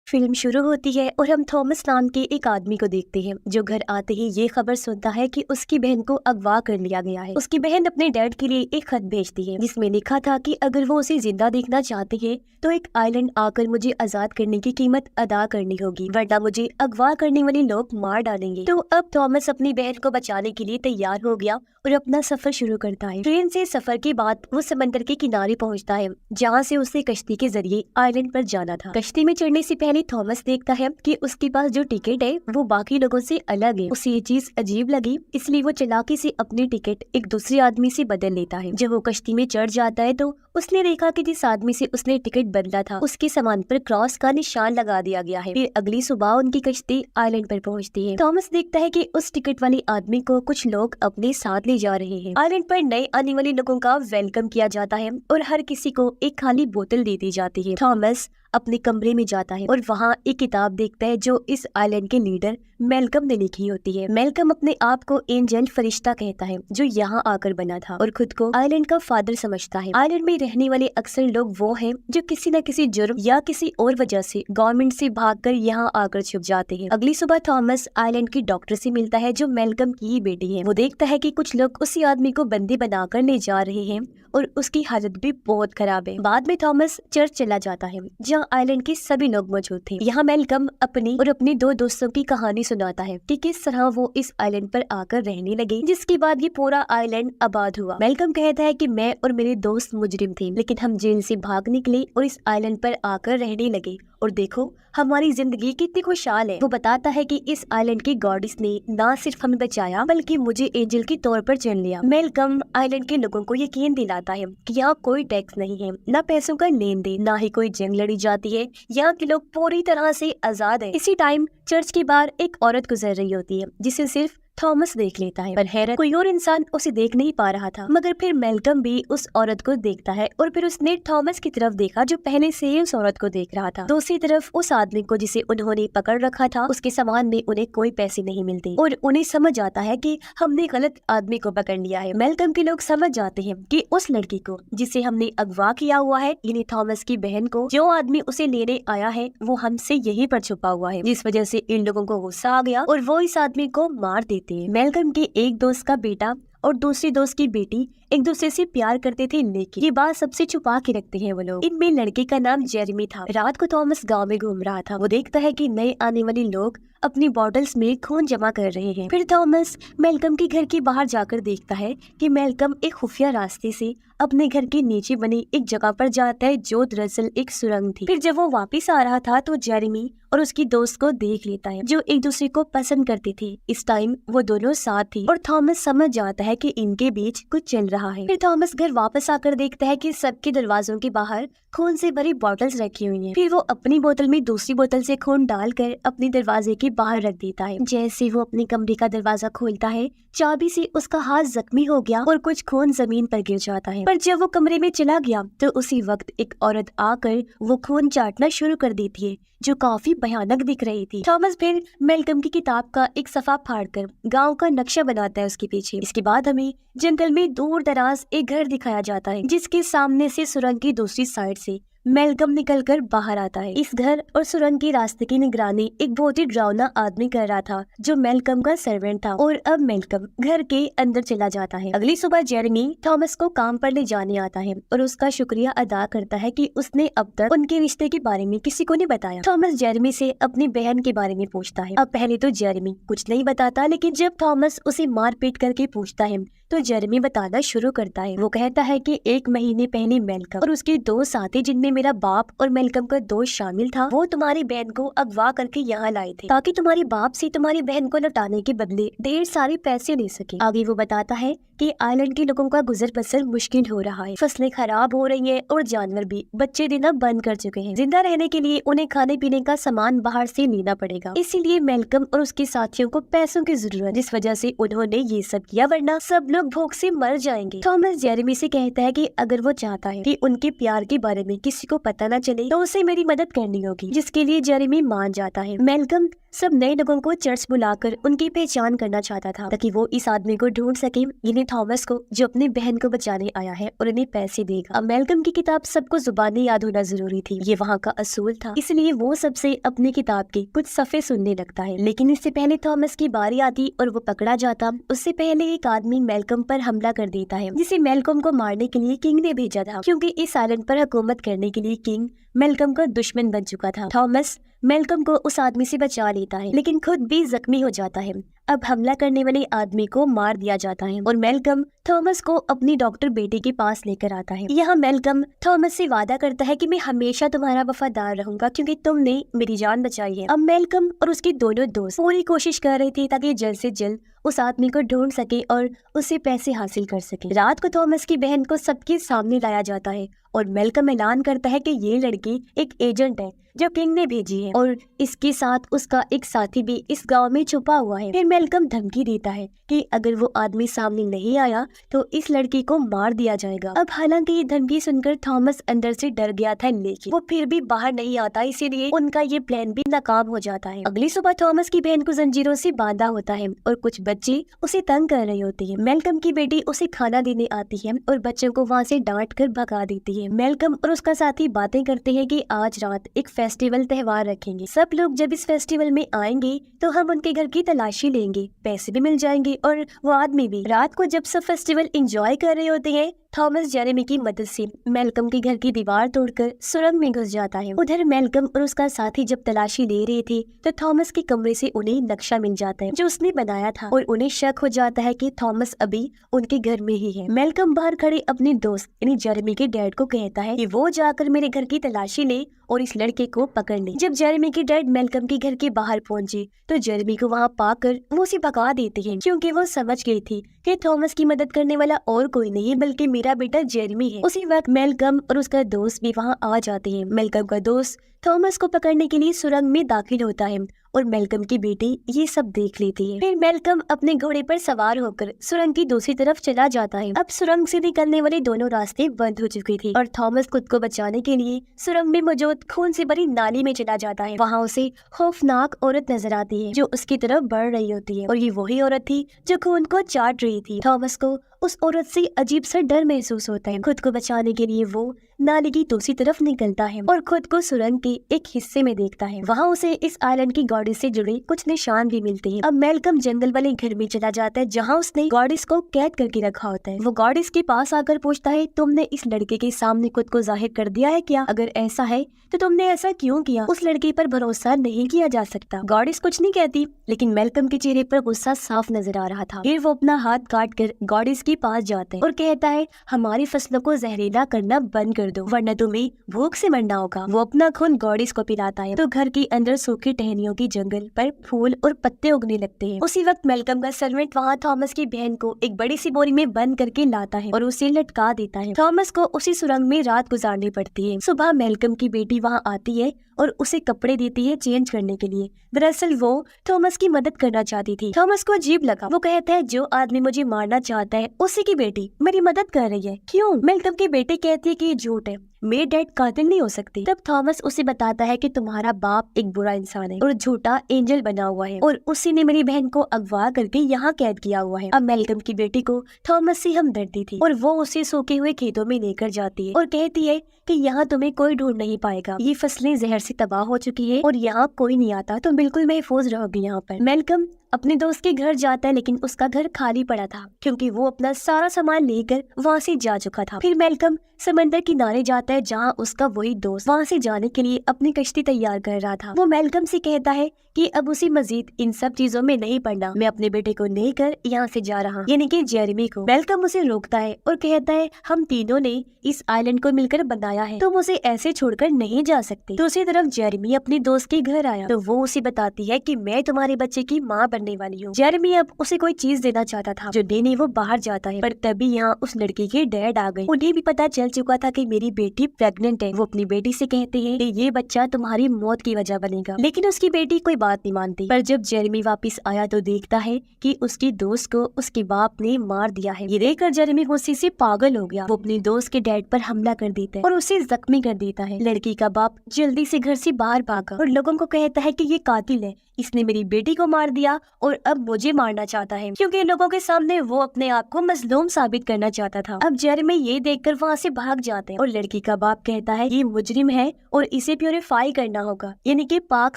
Film शुरू होती है और हम थॉमस नाम के एक आदमी को देखते हैं जो घर आते ही ये खबर सुनता है कि उसकी बहन को अगवा कर लिया गया है। उसकी बहन अपने डैड के लिए एक खत भेजती है जिसमें लिखा था कि अगर वो उसे जिंदा देखना चाहते हैं तो एक आइलैंड आकर मुझे आजाद करने की कीमत अदा करनी होगी, वरना मुझे अगवा करने वाले लोग मार डालेंगे। तो अब थॉमस अपनी बहन को बचाने के लिए तैयार हो गया और अपना सफर शुरू करता है। ट्रेन से सफर के बाद वो समंदर के किनारे पहुंचता है जहां से उसे कश्ती के जरिए आइलैंड पर जाना था। कश्ती में चढ़ने से पहले थॉमस देखता है कि उसके पास जो टिकट है वो बाकी लोगों से अलग है। उसे ये चीज अजीब लगी, इसलिए वो चालाकी से अपनी टिकट एक दूसरे आदमी से बदल लेता है। जब वो कश्ती में चढ़ जाता है तो उसने देखा कि जिस आदमी से उसने टिकट बदला था उसके सामान पर क्रॉस का निशान लगा दिया गया है। फिर अगली सुबह उनकी कश्ती आइलैंड पर पहुंचती है। थॉमस देखता है कि उस टिकट वाले आदमी को कुछ लोग अपने साथ ले जा रहे हैं। आइलैंड पर नए आने वाले लोगों का वेलकम किया जाता है और हर किसी को एक खाली बोतल दे दी जाती है। थॉमस अपने कमरे में जाता है और वहाँ एक किताब देखता है जो इस आइलैंड के लीडर मेलकम ने लिखी होती है। मेलकम अपने आप को एंजल फरिश्ता कहता है जो यहाँ आकर बना था और खुद को आइलैंड का फादर समझता है। आइलैंड में रहने वाले अक्सर लोग वो हैं जो किसी न किसी जुर्म या किसी और वजह से गवर्नमेंट से भागकर यहाँ आकर छुप जाते हैं। अगली सुबह थॉमस आइलैंड की डॉक्टर से मिलता है जो मेलकम की ही बेटी है। वो देखता है कि कुछ लोग उसी आदमी को बंदी बनाकर ले जा रहे हैं और उसकी हालत भी बहुत खराब है। बाद में थॉमस चर्च चला जाता है जहाँ आइलैंड के सभी लोग मौजूद थे। यहाँ मेलकम अपनी और अपने दो दोस्तों की कहानी सुनाता है कि किस तरह वो इस आइलैंड पर आकर रहने लगे, जिसके बाद ये पूरा आइलैंड आबाद हुआ। मेलकम कहता है कि मैं और मेरे दोस्त मुजरिम थे, लेकिन हम जेल से भाग निकले और इस आइलैंड पर आकर रहने लगे और देखो हमारी जिंदगी कितनी खुशहाल है। वो बताता है कि इस आइलैंड की गॉडेस ने न सिर्फ हमें बचाया बल्कि मुझे एंजल के तौर पर चुन लिया। मेलकम आइलैंड के लोगों को यकीन दिलाता है कि यहाँ कोई टैक्स नहीं है, न पैसों का लेन देन, न ही कोई जंग लड़ी जाती है। यहाँ के लोग पूरी तरह से आजाद है। इसी टाइम चर्च के बाहर एक औरत गुजर रही होती है जिसे सिर्फ थॉमस देख लेता है, पर हैरत कोई और इंसान उसे देख नहीं पा रहा था। मगर फिर मेलकम भी उस औरत को देखता है और फिर उसने थॉमस की तरफ देखा जो पहले से ही उस औरत को देख रहा था। दूसरी तरफ उस आदमी को जिसे उन्होंने पकड़ रखा था उसके सामान में उन्हें कोई पैसे नहीं मिलते और उन्हें समझ आता है कि हमने गलत आदमी को पकड़ लिया है। मेलकम के लोग समझ जाते हैं कि उस लड़की को जिसे हमने अगवा किया हुआ है, यानी थॉमस की बहन को, जो आदमी उसे लेने आया है वो हमसे यहीं पर छुपा हुआ है, जिस वजह से इन लोगों को गुस्सा आ गया और वो इस आदमी को मार देते हैं। मेलकम के एक दोस्त का बेटा और दूसरी दोस्त की बेटी एक दूसरे से प्यार करते थे, लेकिन ये बात सबसे छुपा के रखते हैं वो लोग। इनमें लड़के का नाम जेरेमी था। रात को थॉमस गांव में घूम रहा था। वो देखता है कि नए आने वाले लोग अपनी बॉटल्स में खून जमा कर रहे हैं। फिर थॉमस मेलकम के घर के बाहर जाकर देखता है कि मेलकम एक खुफिया रास्ते से अपने घर के नीचे बनी एक जगह पर जाता है जो दरअसल एक सुरंग थी। फिर जब वो वापस आ रहा था तो जेरेमी और उसकी दोस्त को देख लेता है जो एक दूसरे को पसंद करते थे। इस टाइम वो दोनों साथ थी और थॉमस समझ जाता है कि इनके बीच कुछ चल रहा है। फिर थॉमस घर वापस आकर देखता है कि सबके दरवाजों के बाहर खून से भरी बॉटल्स रखी हुई हैं। फिर वो अपनी बोतल में दूसरी बोतल से खून डालकर अपने दरवाजे के बाहर रख देता है। जैसे वो अपने कमरे का दरवाजा खोलता है, चाबी से उसका हाथ जख्मी हो गया और कुछ खून जमीन पर गिर जाता है। पर जब वो कमरे में चला गया तो उसी वक्त एक औरत आकर वो खून चाटना शुरू कर देती है जो काफी भयानक दिख रही थी। थॉमस फिर मेलकम की किताब का एक सफा फाड़कर गांव का नक्शा बनाता है उसके पीछे। इसके बाद हमें जंगल में दूर दराज एक घर दिखाया जाता है जिसके सामने से सुरंग की दूसरी साइड से मेलकम निकलकर बाहर आता है। इस घर और सुरंग के रास्ते की निगरानी एक बहुत ही डरावना आदमी कर रहा था जो मेलकम का सर्वेंट था और अब मेलकम घर के अंदर चला जाता है। अगली सुबह जेरेमी थॉमस को काम पर ले जाने आता है और उसका शुक्रिया अदा करता है कि उसने अब तक उनके रिश्ते के बारे में किसी को नहीं बताया। थॉमस जेरेमी से अपनी बहन के बारे में पूछता है। अब पहले तो जेरेमी कुछ नहीं बताता, लेकिन जब थॉमस उसे मार पीट करके पूछता है तो जेरेमी बताना शुरू करता है। वो कहता है कि 1 महीने पहले मेलकम और उसके 2 साथी, जिनमें मेरा बाप और मेलकम का दोस्त शामिल था, वो तुम्हारी बहन को अगवा करके यहाँ लाए थे ताकि तुम्हारे बाप से तुम्हारी बहन को लौटाने के बदले ढेर सारे पैसे ले सके। आगे वो बताता है कि आइलैंड के लोगों का गुजर बसर मुश्किल हो रहा है, फसलें खराब हो रही हैं और जानवर भी बच्चे देना बंद कर चुके हैं। जिंदा रहने के लिए उन्हें खाने पीने का सामान बाहर से लेना पड़ेगा, इसीलिए मेलकम और उसके साथियों को पैसों की जरूरत, जिस वजह से उन्होंने ये सब किया, वरना सब लोग भूख से मर जाएंगे। थॉमस जेरेमी से कहता है कि अगर वो चाहता है कि उनके प्यार के बारे में किसी को पता न चले तो उसे मेरी मदद करनी होगी, जिसके लिए जेरेमी मान जाता है। मेलकम सब नए लोगों को चर्च बुलाकर उनकी पहचान करना चाहता था ताकि वो इस आदमी को ढूंढ सके, यानी थॉमस को, जो अपनी बहन को बचाने आया है और उन्हें पैसे देगा। अब मैल्कम की किताब सबको जुबानी याद होना जरूरी थी, ये वहाँ का असूल था, इसलिए वो सबसे अपनी किताब के कुछ सफ़े सुनने लगता है। लेकिन इससे पहले थॉमस की बारी आती और वो पकड़ा जाता, उससे पहले एक आदमी मैल्कम पर हमला कर देता है, जिसे मैल्कम को मारने के लिए किंग ने भेजा था, क्योंकि इस आइलैंड पर हुकूमत करने के लिए किंग मैल्कम का दुश्मन बन चुका था। थॉमस मैल्कम को उस आदमी से बचा लेता है, लेकिन खुद भी जख्मी हो जाता है। अब हमला करने वाले आदमी को मार दिया जाता है और मैल्कम थॉमस को अपनी डॉक्टर बेटी के पास लेकर आता है। यहाँ मैल्कम थॉमस से वादा करता है कि मैं हमेशा तुम्हारा वफादार रहूंगा, क्योंकि तुमने मेरी जान बचाई है। अब मैल्कम और उसके दोनों दोस्त पूरी कोशिश कर रहे थे ताकि जल्द से जल्द उस आदमी को ढूंढ सके और उससे पैसे हासिल कर सके। रात को थॉमस की बहन को सबके सामने लाया जाता है और मैल्कम ऐलान करता है कि ये लड़की एक एजेंट है जो किंग ने भेजी है और इसके साथ उसका एक साथी भी इस गांव में छुपा हुआ है। फिर मैल्कम धमकी देता है कि अगर वो आदमी सामने नहीं आया तो इस लड़की को मार दिया जाएगा। अब हालांकि ये धमकी सुनकर थॉमस अंदर से डर गया था, लेकिन वो फिर भी बाहर नहीं आता, इसीलिए उनका ये प्लान भी नाकाम हो जाता है। अगली सुबह थॉमस की बहन को जंजीरों से बांधा होता है और कुछ बच्चे उसे तंग कर रहे होते हैं। मैल्कम की बेटी उसे खाना देने आती है और बच्चों को वहाँ से डांट कर भगा देती है। मैल्कम और उसका साथी बातें करते हैं कि आज रात एक फेस्टिवल त्योहार रखेंगे, सब लोग जब इस फेस्टिवल में आएंगे तो हम उनके घर की तलाशी लेंगे, पैसे भी मिल जाएंगे और वो आदमी भी। रात को जब सब फेस्टिवल एंजॉय कर रहे होते हैं, थॉमस जेरेमी की मदद से मैल्कम के घर की दीवार तोड़कर सुरंग में घुस जाता है। उधर मैल्कम और उसका साथी जब तलाशी ले रहे थे तो थॉमस के कमरे से उन्हें नक्शा मिल जाता है जो उसने बनाया था और उन्हें शक हो जाता है कि थॉमस अभी उनके घर में ही है। मैल्कम बाहर खड़े अपने दोस्त यानी जेरेमी के डैड को कहता है कि वो जाकर मेरे घर की तलाशी ले और इस लड़के को पकड़ ले। जब जेरेमी के डैड मैल्कम के घर के बाहर पहुंचे तो जेरेमी को वहां पाकर वो उसे भगा देते हैं, क्योंकि वो समझ गई थी कि थॉमस की मदद करने वाला और कोई नहीं बल्कि मेरा बेटा जेरेमी है। उसी वक्त मैल्कम और उसका दोस्त भी वहां आ जाते हैं। मैल्कम का दोस्त थॉमस को पकड़ने के लिए सुरंग में दाखिल होता है और मैल्कम की बेटी ये सब देख लेती है। फिर मैल्कम अपने घोड़े पर सवार होकर सुरंग की दूसरी तरफ चला जाता है। अब सुरंग से निकलने वाले दोनों रास्ते बंद हो चुके थे और थॉमस खुद को बचाने के लिए सुरंग में मौजूद खून से भरी नाली में चला जाता है। वहाँ उसे खौफनाक औरत नजर आती है जो उसकी तरफ बढ़ रही होती है और ये वही औरत थी जो खून को चाट रही थी। थॉमस को उस औरत से अजीब सा डर महसूस होता है। खुद को बचाने के लिए वो नाली की दूसरी तरफ निकलता है और खुद को सुरंग के एक हिस्से में देखता है। वहाँ उसे इस आइलैंड की गॉडेस से जुड़े कुछ निशान भी मिलते हैं। अब मैल्कम जंगल वाले घर में चला जाता है जहाँ उसने गॉडेस को कैद करके रखा होता है। वो गॉडेस के पास आकर पूछता है, तुमने इस लड़के के सामने खुद को जाहिर कर दिया है क्या? अगर ऐसा है तो तुमने ऐसा क्यों किया? उस लड़के पर भरोसा नहीं किया जा सकता। गॉडेस कुछ नहीं कहती, लेकिन मैल्कम के चेहरे पर गुस्सा साफ नजर आ रहा था। फिर वो अपना हाथ काट कर गॉडेस के पास जाता है और कहता है, हमारी फसलों को जहरीला करना बंद कर दो वरना तुम्हें भूख से मरना होगा। वो अपना खून गॉडेस को पिलाता है तो घर के अंदर सूखी टहनियों की जंगल पर फूल और पत्ते उगने लगते हैं। उसी वक्त मैल्कम का सर्वेंट वहाँ थॉमस की बहन को एक बड़ी सी बोरी में बंद करके लाता है और उसे लटका देता है। थॉमस को उसी सुरंग में रात गुजारनी पड़ती है। सुबह मैल्कम की बेटी वहाँ आती है और उसे कपड़े देती है चेंज करने के लिए। दरअसल वो थॉमस की मदद करना चाहती थी। थॉमस को अजीब लगा। वो कहता है, जो आदमी मुझे मारना चाहता है उसी की बेटी मेरी मदद कर रही है, क्यों? मैल्कम की बेटी कहती है कि ये झूठ है, मेरे डैड कातिल नहीं हो सकते। तब थॉमस उसे बताता है कि तुम्हारा बाप एक बुरा इंसान है और झूठा एंजल बना हुआ है और उसी ने मेरी बहन को अगवा करके यहाँ कैद किया हुआ है। अब मैल्कम की बेटी को थॉमस से हमदर्दी थी और वो उसे सूखे हुए खेतों में लेकर जाती है और कहती है कि यहाँ तुम्हें कोई ढूंढ नहीं पाएगा, ये फसलें जहर से तबाह हो चुकी है और यहाँ कोई नहीं आता, तुम बिल्कुल महफूज रहोगी यहाँ पर। मैल्कम अपने दोस्त के घर जाता है, लेकिन उसका घर खाली पड़ा था क्योंकि वो अपना सारा सामान लेकर वहाँ से जा चुका था। फिर मैल्कम समंदर किनारे जाता है जहाँ उसका वही दोस्त वहाँ से जाने के लिए अपनी कश्ती तैयार कर रहा था। वो मैल्कम से कहता है कि अब उसे मजीद इन सब चीजों में नहीं पड़ना, मैं अपने बेटे को लेकर यहाँ से जा रहा, यानी कि जेरेमी को। मैल्कम उसे रोकता है और कहता है, हम तीनों ने इस आइलैंड को मिलकर बनाया है, तुम उसे ऐसे छोड़कर नहीं जा सकते। दूसरी तरफ जेरेमी अपने दोस्त के घर आया तो वो उसे बताती है कि मैं तुम्हारे बच्चे की माँ बनने वाली हूँ। जेरेमी अब उसे कोई चीज देना चाहता था जो देने वो बाहर जाता है, पर तभी यहाँ उस लड़की के डैड आ गए। उन्हें भी पता चल चुका था कि मेरी बेटी बेटी प्रेग्नेंट है। वो अपनी बेटी से कहते हैं कि ये बच्चा तुम्हारी मौत की वजह बनेगा, लेकिन उसकी बेटी कोई बात नहीं मानती। पर जब जेरेमी वापस आया तो देखता है कि उसकी दोस्त को उसके बाप ने मार दिया है। ये देखकर जेरेमी गुस्से से पागल हो गया। वो अपनी दोस्त के डैड पर हमला कर देता है और उसे जख्मी कर देता है। लड़की का बाप जल्दी से घर से बाहर भागा और लोगों को कहता है कि ये कातिल है, इसने मेरी बेटी को मार दिया और अब मुझे मारना चाहता है, क्योंकि लोगों के सामने वो अपने आप को मजलूम साबित करना चाहता था। अब जेरेमी ये देखकर वहाँ से भाग जाते हैं और लड़की का बाप कहता है ये मुजरिम है और इसे प्योरीफाई करना होगा, यानी कि पाक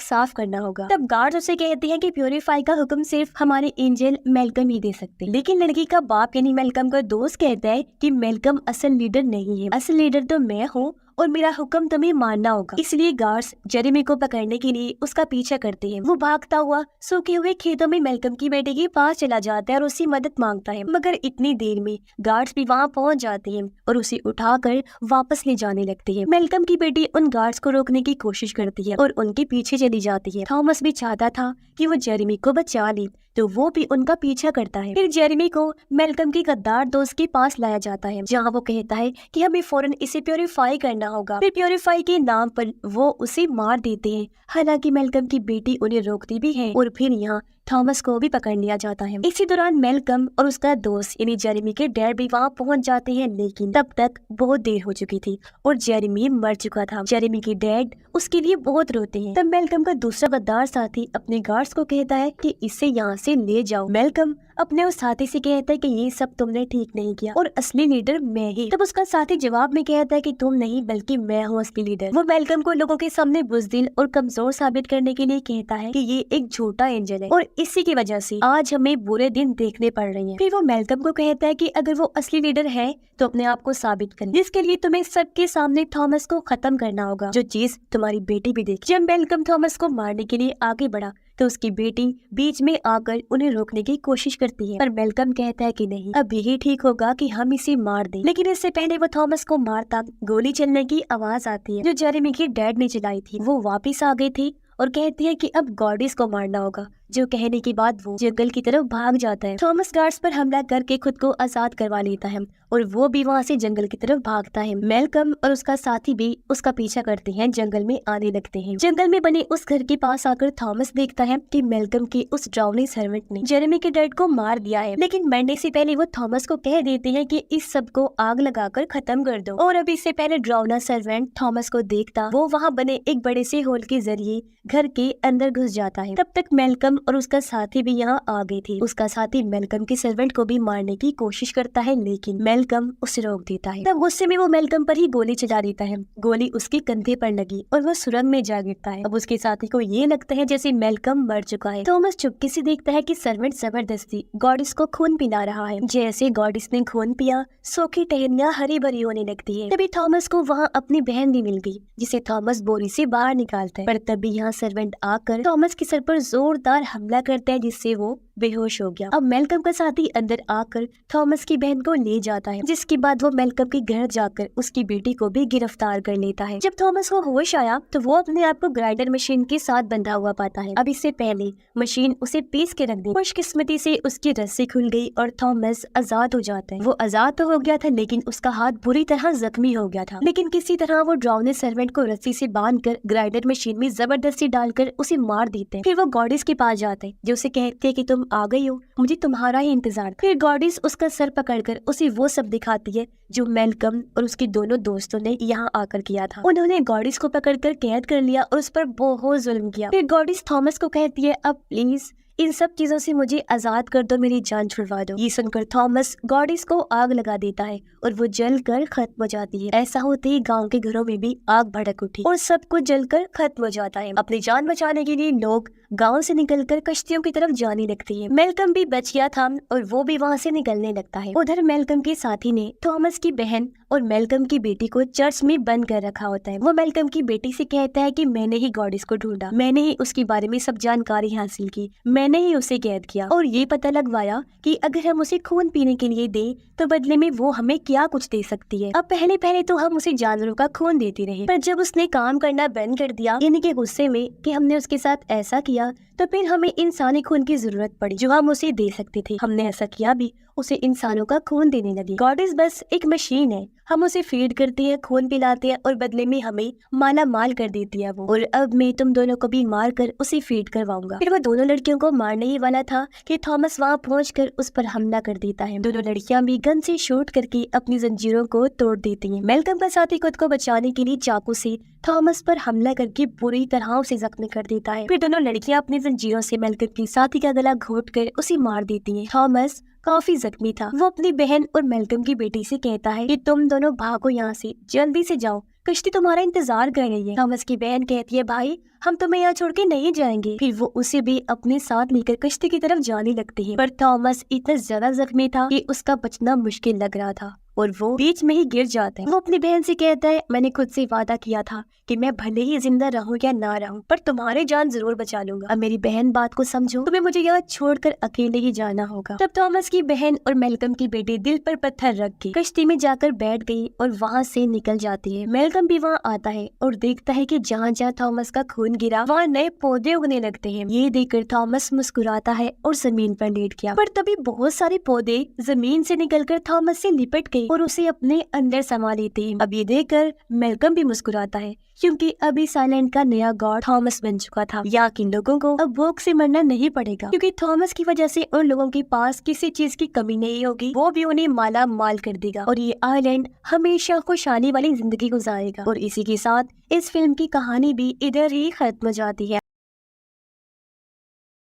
साफ करना होगा। तब गार्ड उसे कहते हैं कि प्योरीफाई का हुक्म सिर्फ हमारे एंजल मेलकम ही दे सकते, लेकिन लड़की का बाप यानी मेलकम का दोस्त कहता है कि मेलकम असल लीडर नहीं है, असल लीडर तो मैं हूँ और मेरा हुक्म तुम्हें मानना होगा। इसलिए गार्ड्स जेरेमी को पकड़ने के लिए उसका पीछा करते हैं। वो भागता हुआ सूखे हुए खेतों में मेलकम की बेटी के पास चला जाता है और उससे मदद मांगता है, मगर इतनी देर में गार्ड्स भी वहाँ पहुँच जाते हैं और उसे उठाकर वापस ले जाने लगते हैं। मेलकम की बेटी उन गार्ड्स को रोकने की कोशिश करती है और उनके पीछे चली जाती है। थॉमस भी चाहता था कि वो जेरेमी को बचा ले, तो वो भी उनका पीछा करता है। फिर जेरेमी को मेलकम की गद्दार दोस्त के पास लाया जाता है, जहाँ वो कहता है कि हमें फौरन इसे प्योरीफाई करना होगा। फिर प्योरीफाई के नाम पर वो उसे मार देते हैं, हालांकि मेलकम की बेटी उन्हें रोकती भी है और फिर यहाँ थॉमस को भी पकड़ लिया जाता है। इसी दौरान मेलकम और उसका दोस्त यानी जेरेमी के डैड भी वहाँ पहुँच जाते हैं, लेकिन तब तक बहुत देर हो चुकी थी और जेरेमी मर चुका था। जेरेमी के डैड उसके लिए बहुत रोते हैं। तब मेलकम का दूसरा गद्दार साथी अपने गार्ड्स को कहता है कि इसे यहाँ से ले जाओ। मेलकम अपने उस साथी से कहता है कि ये सब तुमने ठीक नहीं किया और असली लीडर मैं ही। तब उसका साथी जवाब में कहता है कि तुम नहीं बल्कि मैं हूँ असली लीडर। वो मेलकम को लोगों के सामने बुज़दिल और कमजोर साबित करने के लिए कहता है कि ये एक झूठा एंजल है और इसी की वजह से आज हमें बुरे दिन देखने पड़ रहे हैं। फिर वो मेलकम को कहता है कि अगर वो असली लीडर है तो अपने आप को साबित करें, जिसके लिए तुम्हें सबके सामने थॉमस को खत्म करना होगा, जो चीज तुम्हारी बेटी भी देख। जब मेलकम थॉमस को मारने के लिए आगे बढ़ा तो उसकी बेटी बीच में आकर उन्हें रोकने की कोशिश करती है, पर मेलकम कहता है कि नहीं, अब यही ठीक होगा कि हम इसे मार दें। लेकिन इससे पहले वो थॉमस को मारता गोली चलने की आवाज आती है, जो जेरेमी के डैड ने चलाई थी। वो वापिस आ गई थी और कहती है कि अब गॉडिस को मारना होगा, जो कहने के बाद वो जंगल की तरफ भाग जाता है। थॉमस गार्ड्स पर हमला करके खुद को आजाद करवा लेता है और वो भी वहाँ से जंगल की तरफ भागता है। मेलकम और उसका साथी भी उसका पीछा करते हैं, जंगल में आने लगते हैं। जंगल में बने उस घर के पास आकर थॉमस देखता है कि मेलकम के उस ड्राउनी सर्वेंट ने जेरेमी के डैड को मार दिया है, लेकिन मरने से पहले वो थॉमस को कह देते हैं कि इस सब को आग लगाकर खत्म कर दो। और अभी इससे पहले ड्राउना सर्वेंट थॉमस को देखता वो वहाँ बने एक बड़े से होल के जरिए घर के अंदर घुस जाता है। तब तक मेलकम और उसका साथी भी यहाँ आ गए थे। उसका साथी मेलकम के सर्वेंट को भी मारने की कोशिश करता है, लेकिन मेलकम उसे रोक देता है। तब गुस्से में वो मेलकम पर ही गोली चला देता है। गोली उसके कंधे पर लगी और वो सुरंग में जा गिरता है। अब उसके साथी को ये लगता है जैसे मेलकम मर चुका है। थॉमस चुपके से देखता है कि सर्वेंट जबरदस्ती गॉडिस को खून पिला रहा है। जैसे गॉडिस ने खून पिया, सूखी टहनियां हरी भरी होने लगती है। तभी थॉमस को वहाँ अपनी बहन भी मिल गई, जिसे थॉमस बोरी से बाहर निकालता है। पर तभी यहाँ सर्वेंट आकर थॉमस के सर पर जोरदार हमला करता है, जिससे वो बेहोश हो गया। अब मेलकम का साथी अंदर आकर थॉमस की बहन को ले जाता है, जिसके बाद वो मेलकम के घर जाकर उसकी बेटी को भी गिरफ्तार कर लेता है। जब थॉमस को होश आया तो वो अपने आप को ग्राइंडर मशीन के साथ बंधा हुआ पाता है। अब इससे पहले मशीन उसे पीस के रख दी। खुशकिस्मती से उसकी रस्सी खुल गई और थॉमस आजाद हो जाता है। वो आजाद तो हो गया था, लेकिन उसका हाथ बुरी तरह जख्मी हो गया था। लेकिन किसी तरह वो ड्राउने सर्वेंट को रस्सी से बांधकर ग्राइंडर मशीन में जबरदस्ती डालकर उसे मार देते हैं। फिर वो गॉडिस के पास जाते हैं, जो उसे कहते हैं कि तुम आ गई हो, मुझे तुम्हारा ही इंतजार। फिर गॉडिस उसका सर पकड़कर उसे वो सब दिखाती है जो मेलकम और उसके दोनों दोस्तों ने यहाँ आकर किया था। उन्होंने गॉडिस को पकड़कर कैद कर लिया और उस पर बहुत जुल्म किया। फिर गॉडिस थॉमस को कहती है, अब प्लीज इन सब चीजों से मुझे आजाद कर दो, मेरी जान छुड़वा दो। ये सुनकर थॉमस गॉडिस को आग लगा देता है और वो जलकर खत्म हो जाती है। ऐसा होते ही गांव के घरों में भी आग भड़क उठी और सब कुछ जलकर खत्म हो जाता है। अपनी जान बचाने के लिए लोग गांव से निकलकर कश्तियों की तरफ जाने लगते हैं। मेलकम भी बच गया था और वो भी वहाँ से निकलने लगता है। उधर मेलकम के साथी ने थॉमस की बहन और मेलकम की बेटी को चर्च में बंद कर रखा होता है। वो मेलकम की बेटी से कहता है कि मैंने ही गॉडिस को ढूंढा, मैंने ही उसके बारे में सब जानकारी हासिल की, मैंने ही उसे कैद किया और ये पता लगवाया कि अगर हम उसे खून पीने के लिए दें तो बदले में वो हमें क्या कुछ दे सकती है। अब पहले पहले तो हम उसे जानवरों का खून देते रहे, पर जब उसने काम करना बंद कर दिया, यानी कि गुस्से में कि हमने उसके साथ ऐसा किया, तो फिर हमें इंसानी खून की जरूरत पड़ी जो हम उसे दे सकते थे। हमने ऐसा किया भी उसे इंसानों का खून देने लगी। गॉडेस बस एक मशीन है, हम उसे फीड करते हैं, खून पिलाते हैं और बदले में हमें माला माल कर देती है वो। और अब मैं तुम दोनों को भी मार कर उसे फीड करवाऊंगा। फिर वो दोनों लड़कियों को मारने ही वाला था कि थॉमस वहाँ पहुंचकर उस पर हमला कर देता है। दोनों लड़कियां भी गन से शूट करके अपनी जंजीरों को तोड़ देती हैं। मेलकम का साथी खुद को बचाने के लिए चाकू से थॉमस पर हमला करके बुरी तरह उसे जख्मी कर देता है। फिर दोनों लड़कियां अपनी जंजीरों से मेलकम की साथी का गला घोट कर उसे मार देती हैं। थॉमस काफी जख्मी था। वो अपनी बहन और मेलकम की बेटी से कहता है कि तुम दोनों भागो यहाँ से, जल्दी से जाओ, कश्ती तुम्हारा इंतजार कर रही है। थॉमस की बहन कहती है भाई हम तुम्हें यहाँ छोड़ के नहीं जाएंगे। फिर वो उसे भी अपने साथ लेकर कश्ती की तरफ जाने लगती है, पर थॉमस इतना ज्यादा जख्मी था कि उसका बचना मुश्किल लग रहा था और वो बीच में ही गिर जाता है। वो अपनी बहन से कहता है मैंने खुद से वादा किया था कि मैं भले ही जिंदा रहूं या ना रहूं, पर तुम्हारी जान जरूर बचा लूंगा। अब मेरी बहन बात को समझो, तुम्हें मुझे यहाँ छोड़कर अकेले ही जाना होगा। तब थॉमस की बहन और मेलकम की बेटी दिल पर पत्थर रख के कश्ती में जाकर बैठ गई और वहाँ से निकल जाती है। मेलकम भी वहाँ आता है और देखता है कि जहाँ जहाँ थॉमस का खून गिरा वहाँ नए पौधे उगने लगते हैं। ये देखकर थॉमस मुस्कुराता है और जमीन पर लेट गया, पर तभी बहुत सारे पौधे जमीन से निकलकर थॉमस से लिपट गए और उसे अपने अंदर समा लेते हैं। अब ये देखकर मेलकम भी मुस्कुराता है क्योंकि अभी साइलेंट का नया गॉड थॉमस बन चुका था। यहाँ के लोगों को अब भूख से मरना नहीं पड़ेगा क्योंकि थॉमस की वजह से उन लोगों के पास किसी चीज की कमी नहीं होगी। वो भी उन्हें माला माल कर देगा और ये आइलैंड हमेशा खुशहाली वाली जिंदगी गुजारेगा। और इसी के साथ इस फिल्म की कहानी भी इधर ही खत्म हो जाती है।